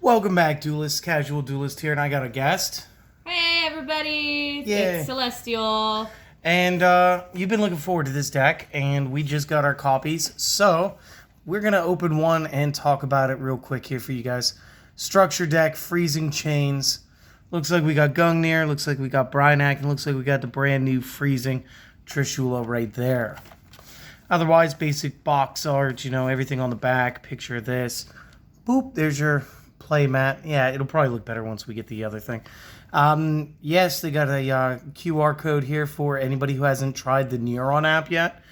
Welcome back, Duelist. Casual Duelist here, and I got a guest. Hey everybody, Yay. it's Celestial. And you've been looking forward to this deck, and we just got our copies. So we're going to open one and talk about it real quick here for you guys. Structure deck, Freezing Chains. Looks like we got Gungnir, looks like we got Brynac, and looks like we got the brand new Freezing Trishula right there. Otherwise, basic box art, you know, everything on the back. Picture of this. Boop, there's your play mat. Yeah, it'll probably look better once we get the other thing. Yes, they got a QR code here for anybody who hasn't tried the Neuron app yet.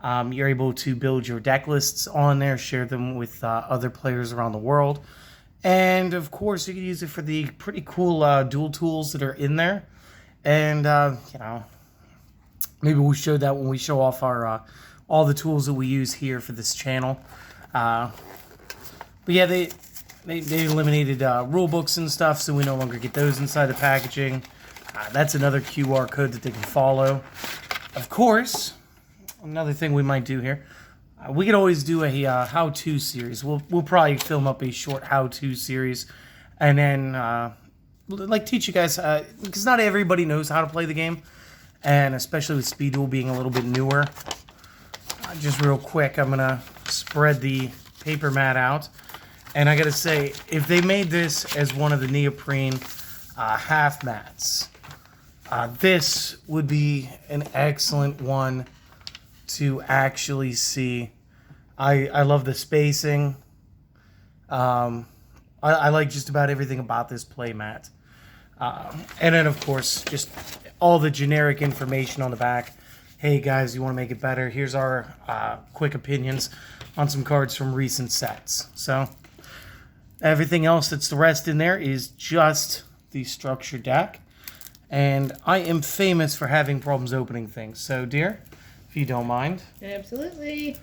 You're able to build your deck lists on there, share them with other players around the world. And, of course, you can use it for the pretty cool dual tools that are in there. And, you know, maybe we'll show that when we show off our all the tools that we use here for this channel. But, yeah, they eliminated rule books and stuff, so we no longer get those inside the packaging. That's another QR code that they can follow. Of course, another thing we might do here, we could always do a how-to series. We'll probably film up a short how-to series, and then like teach you guys, because not everybody knows how to play the game, and especially with Speed Duel being a little bit newer. Just real quick, I'm gonna spread the paper mat out. And I gotta say, if they made this as one of the neoprene half mats, this would be an excellent one to actually see. I love the spacing. I like just about everything about this play mat. And then, of course, just all the generic information on the back. Hey guys, you want to make it better? Here's our quick opinions on some cards from recent sets. So everything else that's the rest in there is just the structure deck. And I am famous for having problems opening things. So, dear, if you don't mind. Absolutely.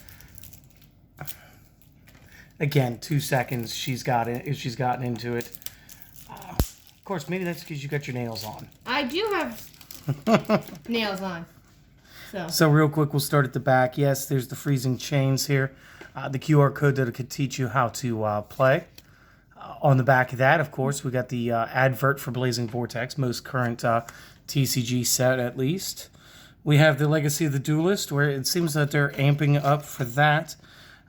Again, 2 seconds. She's got it. If she's gotten into it. Of course, maybe that's because you got your nails on. I do have nails on. So real quick, we'll start at the back. Yes, there's the Freezing Chains here. The QR code that could teach you how to play. On the back of that, of course, we got the advert for Blazing Vortex, most current TCG set at least. We have the Legacy of the Duelist, where it seems that they're amping up for that.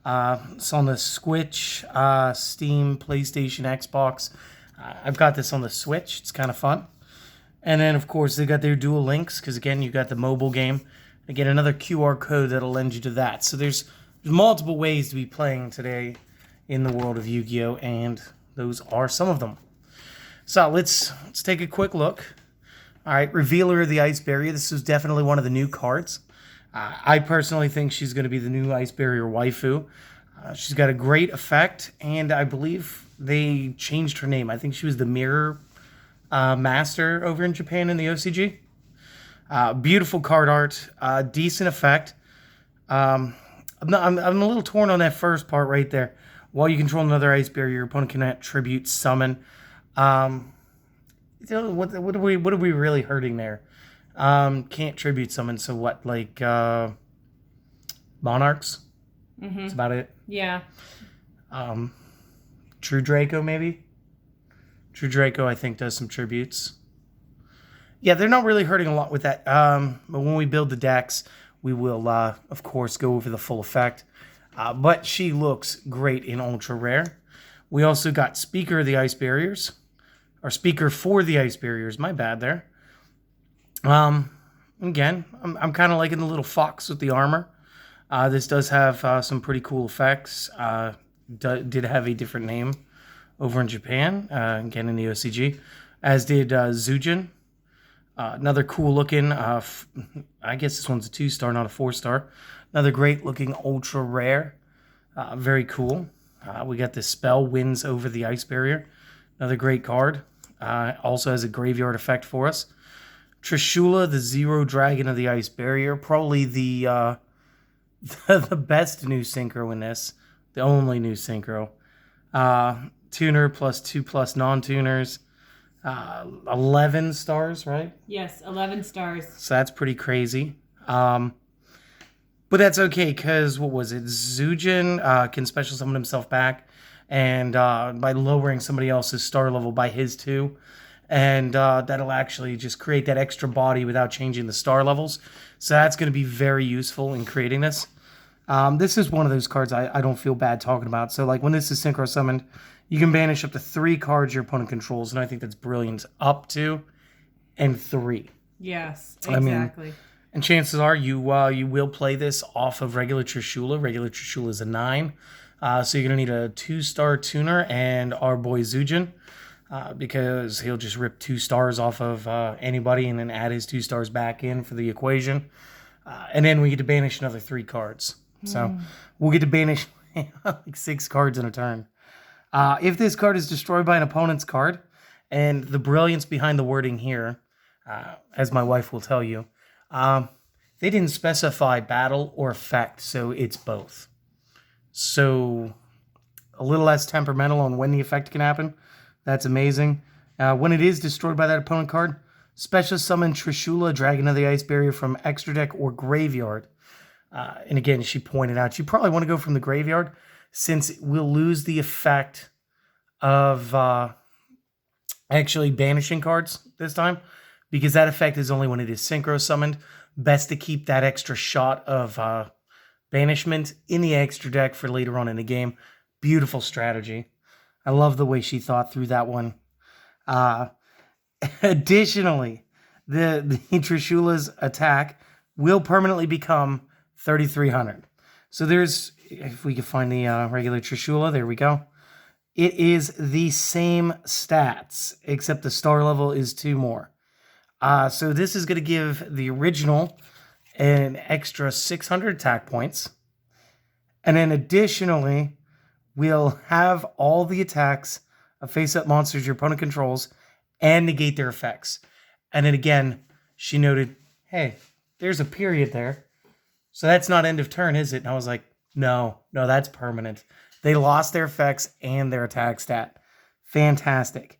It's on the Switch, Steam, PlayStation, Xbox. I've got this on the Switch. It's kind of fun. And then, of course, they got their Duel Links, because, again, you got the mobile game. Again, another QR code that'll lend you to that. So there's multiple ways to be playing today in the world of Yu-Gi-Oh! And those are some of them. So let's take a quick look. All right, Revealer of the Ice Barrier. This is definitely one of the new cards. I personally think she's going to be the new Ice Barrier waifu. She's got a great effect, and I believe they changed her name. I think she was the Mirror Master over in Japan in the OCG. Beautiful card art, decent effect. I'm a little torn on that first part right there. While you control another ice barrier, your opponent can attribute summon. What are we really hurting there? Can't tribute summon, so what, like Monarchs? Mm-hmm. That's about it. Yeah. True Draco, maybe? True Draco, I think, does some tributes. Yeah, they're not really hurting a lot with that. But when we build the decks, we will, of course, go over the full effect. But she looks great in Ultra Rare. We also got Speaker of the Ice Barriers. Or Speaker for the Ice Barriers. My bad there. Again, I'm kind of liking the little fox with the armor. This does have some pretty cool effects. Did have a different name over in Japan. Again, in the OCG. As did Zujin. Another cool looking, I guess this one's a 2-star, not a 4-star. Another great looking ultra rare. Very cool. We got this spell, Wins Over the Ice Barrier. Another great card. Also has a graveyard effect for us. Trishula, the Zero Dragon of the Ice Barrier. Probably the the best new synchro in this. The only new synchro. Tuner plus 2+ non-tuners. 11 stars, right? Yes, 11 stars. So that's pretty crazy. But that's okay, because, what was it? Zujin can special summon himself back, and by lowering somebody else's star level by his 2. And that'll actually just create that extra body without changing the star levels. So that's going to be very useful in creating this. This is one of those cards I don't feel bad talking about. So like when this is synchro summoned, you can banish up to 3 cards your opponent controls, and I think that's brilliant. Up to and 3. Yes, exactly. And chances are you will play this off of regular Trishula. Regular Trishula is a 9. So you're going to need a 2-star tuner and our boy Zujin. Because he'll just rip 2 stars off of anybody and then add his 2 stars back in for the equation. And then we get to banish another 3 cards. So we'll get to banish like 6 cards in a turn. If this card is destroyed by an opponent's card, and the brilliance behind the wording here, as my wife will tell you, they didn't specify battle or effect, so it's both. So a little less temperamental on when the effect can happen. That's amazing. When it is destroyed by that opponent card, special summon Trishula, Dragon of the Ice Barrier from extra deck or graveyard. And again, she pointed out, you probably want to go from the graveyard since we'll lose the effect of actually banishing cards this time, because that effect is only when it is synchro summoned. Best to keep that extra shot of banishment in the extra deck for later on in the game. Beautiful strategy. I love the way she thought through that one. Additionally, the Trishula's attack will permanently become 3,300. So there's, if we can find the regular Trishula, there we go. It is the same stats, except the star level is 2 more. So this is going to give the original an extra 600 attack points. And then additionally, we'll have all the attacks of face-up monsters your opponent controls and negate their effects. And then again, she noted, hey, there's a period there. So that's not end of turn, is it? And I was like, no, that's permanent. They lost their effects and their attack stat. Fantastic.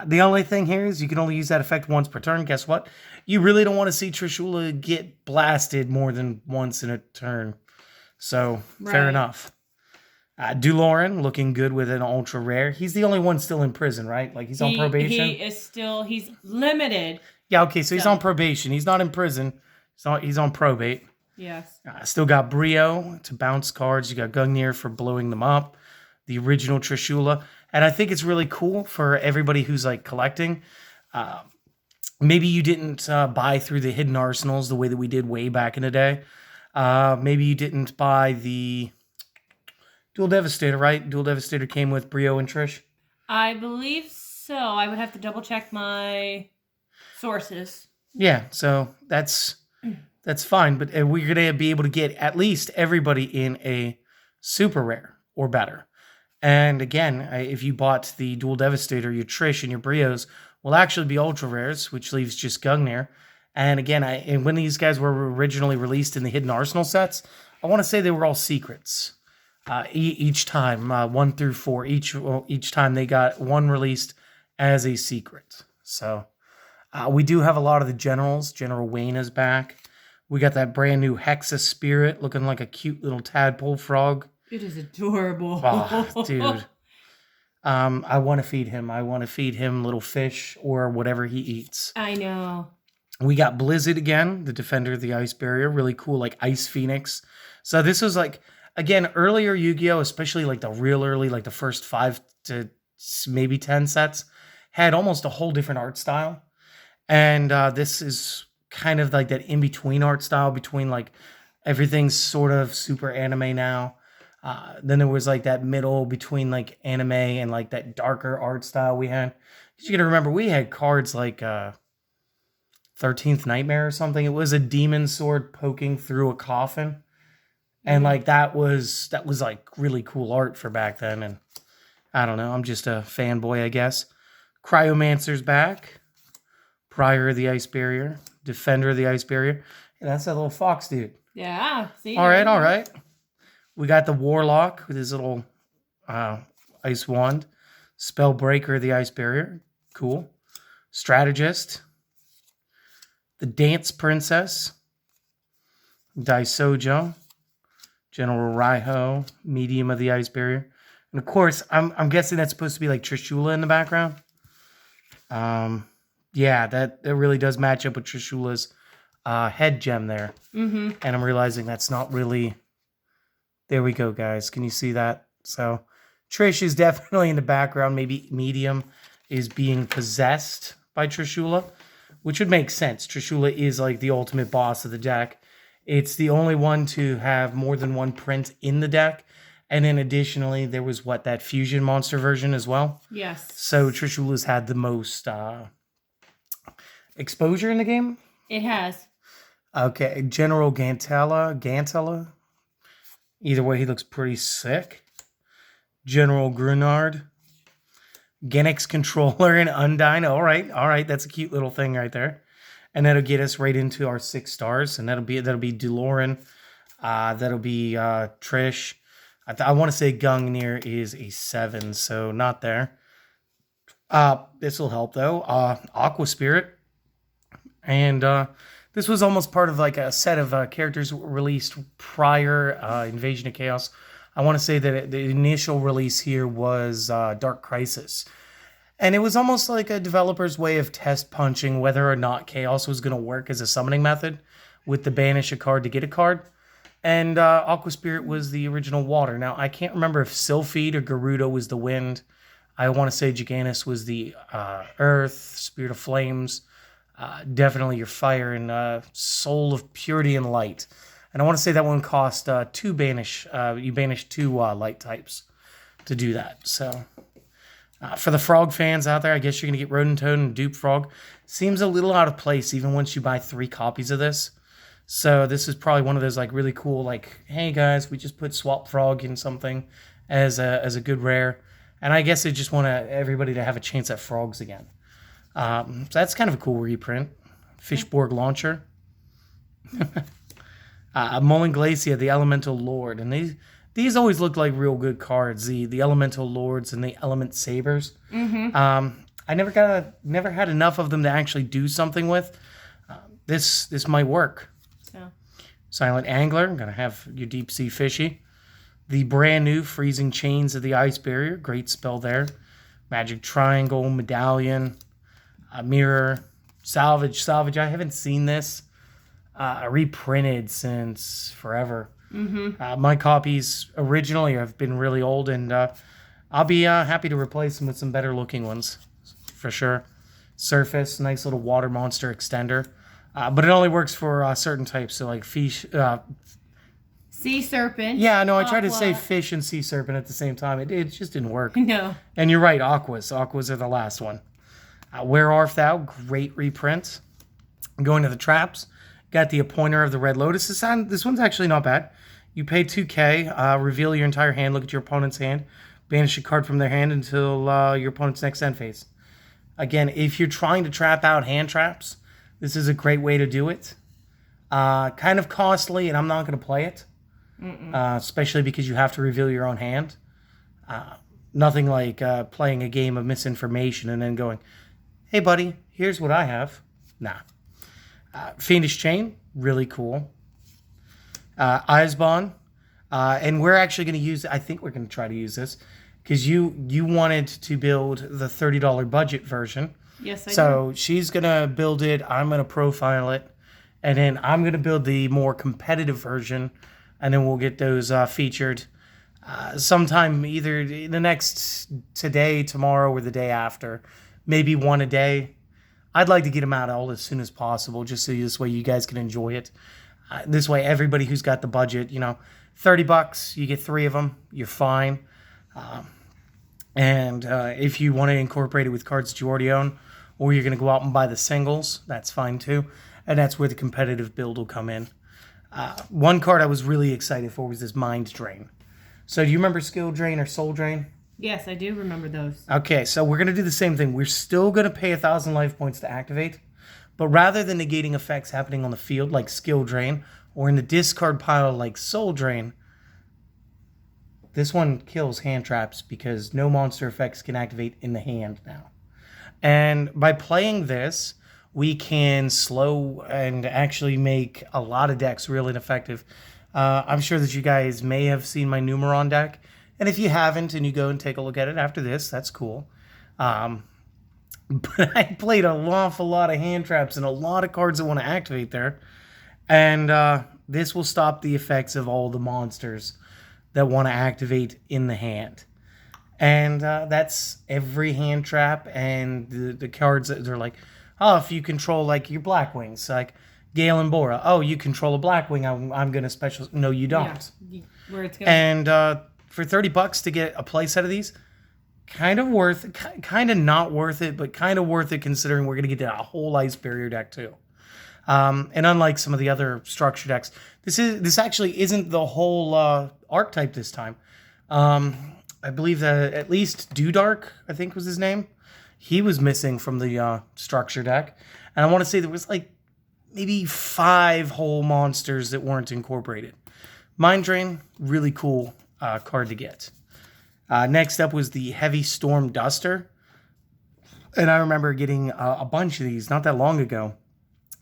The only thing here is you can only use that effect once per turn. Guess what? You really don't want to see Trishula get blasted more than once in a turn. So, fair enough. Duloran looking good with an ultra rare. He's the only one still in prison, right? Like he's on probation. He's limited. Yeah, okay, so he's on probation. He's not in prison. He's on probate. Yes. Still got Brio to bounce cards. You got Gungnir for blowing them up. The original Trishula. And I think it's really cool for everybody who's like collecting. Maybe you didn't buy through the hidden arsenals the way that we did way back in the day. Maybe you didn't buy the Dual Devastator, right? Dual Devastator came with Brio and Trish? I believe so. I would have to double check my sources. Yeah, so that's fine. But we're going to be able to get at least everybody in a super rare or better. And again, if you bought the Dual Devastator, your Trish and your Brios will actually be ultra rares, which leaves just Gungnir. And again, and when these guys were originally released in the Hidden Arsenal sets, I want to say they were all secrets. Each time, 1 through 4, each time they got one released as a secret. So we do have a lot of the generals. General Wayne is back. We got that brand new Hexa Spirit looking like a cute little tadpole frog. It is adorable. Oh, dude. I want to feed him. I want to feed him little fish or whatever he eats. I know. We got Blizzard again, the Defender of the Ice Barrier. Really cool, like Ice Phoenix. So this was like, again, earlier Yu-Gi-Oh!, especially like the real early, like the first 5 to maybe 10 sets, had almost a whole different art style. And this is kind of like that in-between art style between like everything's sort of super anime now. Then there was like that middle between like anime and like that darker art style we had. Because you gotta remember, we had cards like 13th Nightmare or something. It was a demon sword poking through a coffin. And like that was like really cool art for back then. And I don't know, I'm just a fanboy, I guess. Cryomancer's back. Prior of the Ice Barrier. Defender of the Ice Barrier. And that's that little fox dude. Yeah. See. All right. We got the Warlock with his little ice wand. Spellbreaker of the Ice Barrier. Cool. Strategist. The Dance Princess. Daisojo. General Raiho. Medium of the Ice Barrier. And of course, I'm guessing that's supposed to be like Trishula in the background. Yeah, that really does match up with Trishula's head gem there. Mm-hmm. And I'm realizing that's not really... There we go, guys. Can you see that? So Trish is definitely in the background. Maybe Medium is being possessed by Trishula, which would make sense. Trishula is like the ultimate boss of the deck. It's the only one to have more than one print in the deck. And then additionally, there was that fusion monster version as well. Yes. So Trishula's had the most exposure in the game. It has. Okay, General Gantella. Either way, he looks pretty sick. General Grunard. Genix Controller and Undyne. All right. That's a cute little thing right there. And that'll get us right into our 6 stars. And that'll be Deloran. That'll be Trish. I want to say Gungnir is a 7, so not there. This will help, though. Aqua Spirit. And this was almost part of like a set of characters released prior Invasion of Chaos. I want to say that the initial release here was Dark Crisis. And it was almost like a developer's way of test punching whether or not Chaos was going to work as a summoning method with the banish a card to get a card. And Aqua Spirit was the original water. Now, I can't remember if Sylphid or Gerudo was the wind. I want to say Gigantus was the earth, Spirit of Flames, definitely your fire, and Soul of Purity and Light. And I want to say that one cost 2 banish. You banish 2 light types to do that. So for the frog fans out there, I guess you're going to get Rodent Toad and Dupe Frog. Seems a little out of place even once you buy 3 copies of this. So this is probably one of those like really cool, like, hey guys, we just put Swap Frog in something as a good rare. And I guess they just want everybody to have a chance at frogs again. So that's kind of a cool reprint. Fishborg Launcher. Mullen Glacia, the Elemental Lord. And these always look like real good cards. The Elemental Lords and the Element Sabers. Mm-hmm. I never had enough of them to actually do something with. This might work. So. Silent Angler, I'm going to have your Deep Sea Fishy. The brand new Freezing Chains of the Ice Barrier, great spell there. Magic Triangle, Medallion, Mirror, Salvage, I haven't seen this reprinted since forever. Mm-hmm. My copies originally have been really old, and I'll be happy to replace them with some better looking ones, for sure. Surface, nice little water monster extender. But it only works for certain types, so like fish. Sea Serpent. Yeah, no, I tried to say fish and Sea Serpent at the same time. It just didn't work. No. And you're right, Aquas. Aquas are the last one. Where Art Thou? Great reprint. Going to the traps. Got the Appointer of the Red Lotus. This one's actually not bad. You pay 2k, reveal your entire hand, look at your opponent's hand, banish a card from their hand until your opponent's next end phase. Again, if you're trying to trap out hand traps, this is a great way to do it. Kind of costly, and I'm not going to play it. Especially because you have to reveal your own hand. Nothing like playing a game of misinformation and then going, hey, buddy, here's what I have. Nah. Fiendish Chain, really cool. Eisbon. And we're actually going to use, I think we're going to try to use this, because you wanted to build the $30 budget version. Yes, I So she's going to build it, I'm going to profile it, and then I'm going to build the more competitive version, and then we'll get those featured sometime either in the next today, tomorrow, or the day after. Maybe one a day. I'd like to get them out all as soon as possible, just so this way you guys can enjoy it. This way, everybody who's got the budget, $30, you get 3 of them, you're fine. And if you want to incorporate it with cards that you already own, or you're going to go out and buy the singles, that's fine too. And that's where the competitive build will come in. One card I was really excited for was this Mind Drain. So do you remember Skill Drain or Soul Drain? Yes, I do remember those. Okay, so we're going to do the same thing. We're still going to pay 1,000 life points to activate. But rather than negating effects happening on the field like Skill Drain or in the discard pile like Soul Drain, this one kills hand traps because no monster effects can activate in the hand now. And by playing this, we can slow and actually make a lot of decks really ineffective. I'm sure that you guys may have seen my Numeron deck. And if you haven't and you go and take a look at it after this, that's cool. But I played an awful lot of hand traps and a lot of cards that want to activate there. And this will stop the effects of all the monsters that want to activate in the hand. And that's every hand trap. And the cards that are like, oh, if you control like your black wings, like Gale and Bora. Oh, you control a black wing. I'm going to special. No, you don't. Yeah, where it's going. And for $30 to get a play set of these, kind of not worth it, but kind of worth it considering we're going to get a whole ice barrier deck too. And unlike some of the other structure decks, this actually isn't the whole archetype this time. I believe that at least Dewdark, I think was his name, he was missing from the structure deck. And I want to say there was like maybe 5 whole monsters that weren't incorporated. Mind Drain, really cool card to get. Next up was the Heavy Storm Duster. And I remember getting a bunch of these not that long ago.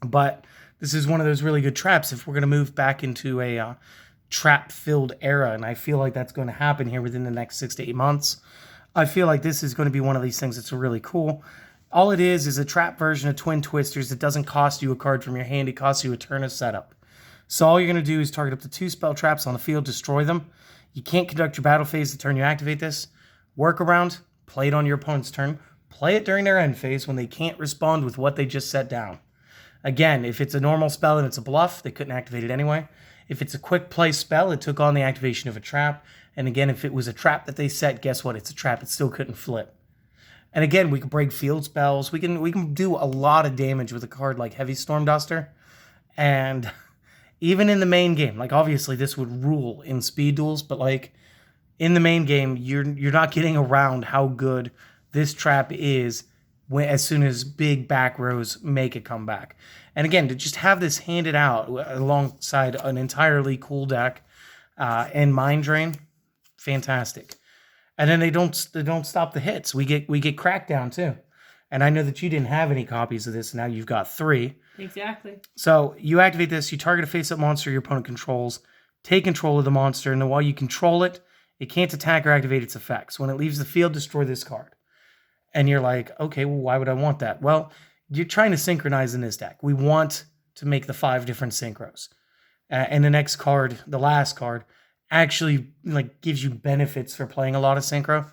But this is one of those really good traps if we're going to move back into a trap-filled era. And I feel like that's going to happen here within the next 6 to 8 months. I feel like this is going to be one of these things that's really cool. All it is a trap version of Twin Twisters that doesn't cost you a card from your hand. It costs you a turn of setup. So all you're going to do is target up to 2 spell traps on the field, destroy them. You can't conduct your battle phase the turn you activate this. Workaround, play it on your opponent's turn. Play it during their end phase when they can't respond with what they just set down. Again, if it's a normal spell and it's a bluff, they couldn't activate it anyway. If it's a quick play spell, it took on the activation of a trap. And again, if it was a trap that they set, guess what? It's a trap. It still couldn't flip. And again, we can break field spells. We can do a lot of damage with a card like Heavy Storm Duster. And even in the main game, like obviously this would rule in speed duels, but like in the main game, you're not getting around how good this trap is as soon as big back rows make a comeback. And again, to just have this handed out alongside an entirely cool deck and Mind Drain, fantastic. And then they don't stop the hits. We get Crackdown too. And I know that you didn't have any copies of this. Now you've got 3. Exactly. So you activate this. You target a face-up monster your opponent controls. Take control of the monster. And then while you control it, it can't attack or activate its effects. When it leaves the field, destroy this card. And you're like, okay, well, why would I want that? Well, you're trying to synchronize in this deck. We want to make the 5 different synchros. And the next card, the last card, actually like gives you benefits for playing a lot of synchro.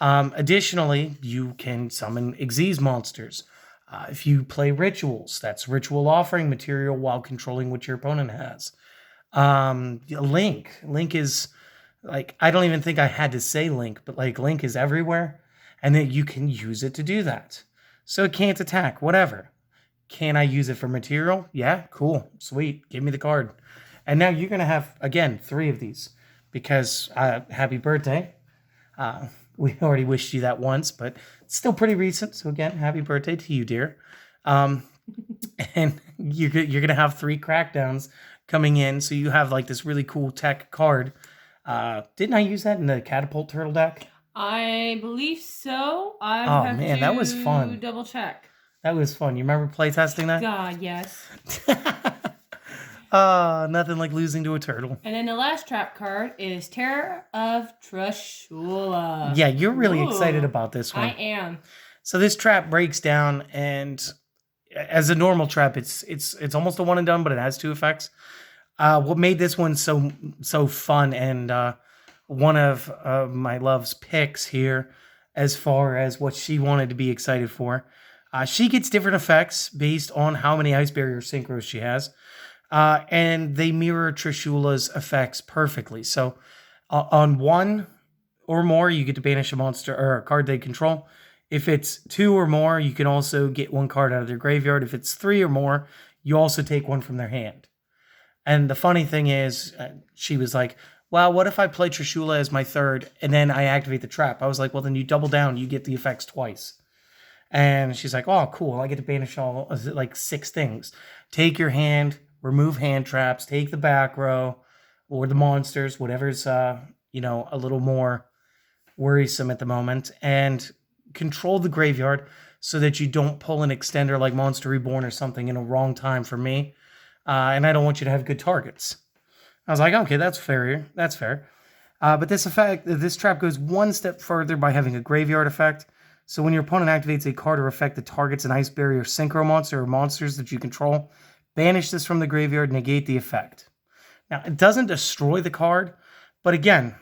Additionally, you can summon Xyz monsters. If you play rituals, that's ritual offering material while controlling what your opponent has. Link is like, I don't even think I had to say Link, but like Link is everywhere. And then you can use it to do that. So it can't attack, whatever. Can I use it for material? Yeah, cool, sweet, give me the card. And now you're going to have, again, 3 of these. Because happy birthday. We already wished you that once, but it's still pretty recent. So again, happy birthday to you, dear. And you're going to have 3 Crackdowns coming in. So you have like this really cool tech card. Didn't I use that in the Catapult Turtle deck? I believe so. That was fun. Double check. That was fun. You remember playtesting that? God, yes. Nothing like losing to a turtle. And then the last trap card is Terror of Trishula. Yeah, you're really excited about this one. I am. So this trap breaks down, and as a normal trap, it's almost a one and done, but it has 2 effects. What made this one so fun and one of my love's picks here as far as what she wanted to be excited for. She gets different effects based on how many Ice Barrier synchros she has. And they mirror Trishula's effects perfectly. So on 1 or more, you get to banish a monster or a card they control. If it's 2 or more, you can also get 1 card out of their graveyard. If it's 3 or more, you also take 1 from their hand. And the funny thing is, she was like, well, what if I play Trishula as my 3rd and then I activate the trap? I was like, well, then you double down. You get the effects twice. And she's like, oh, cool. I get to banish all, like 6 things. Take your hand, remove hand traps, take the back row or the monsters, whatever's, a little more worrisome at the moment, and control the graveyard so that you don't pull an extender like Monster Reborn or something in a wrong time for me. And I don't want you to have good targets. I was like, okay, that's fair. That's fair. But this trap goes one step further by having a graveyard effect. So when your opponent activates a card or effect that targets an Ice Barrier Synchro monster or monsters that you control, banish this from the graveyard, negate the effect. Now, it doesn't destroy the card, but again,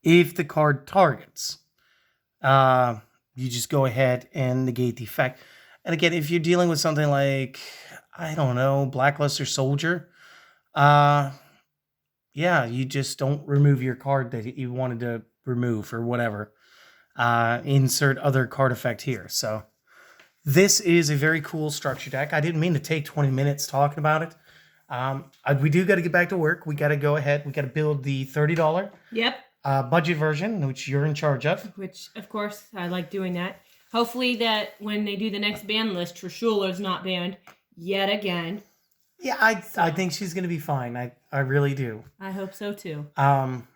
if the card targets, you just go ahead and negate the effect. And again, if you're dealing with something like, I don't know, Blackluster Soldier, yeah, you just don't remove your card that you wanted to remove or whatever. Insert other card effect here. So this is a very cool structure deck. I didn't mean to take 20 minutes talking about it. We do got to get back to work. We got to go ahead. We got to build the $30 budget version, which you're in charge of. Which, of course, I like doing that. Hopefully that when they do the next ban list, Trishula's not banned yet again. Yeah, I think she's going to be fine. I really do. I hope so, too. I'm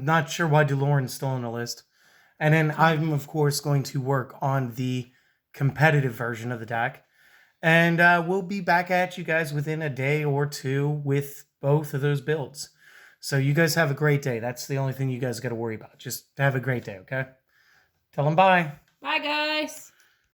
not sure why DeLorean's still on the list. And then I'm, of course, going to work on the competitive version of the deck. And we'll be back at you guys within a day or two with both of those builds. So you guys have a great day. That's the only thing you guys got to worry about. Just have a great day, okay? Tell them bye. Bye, guys.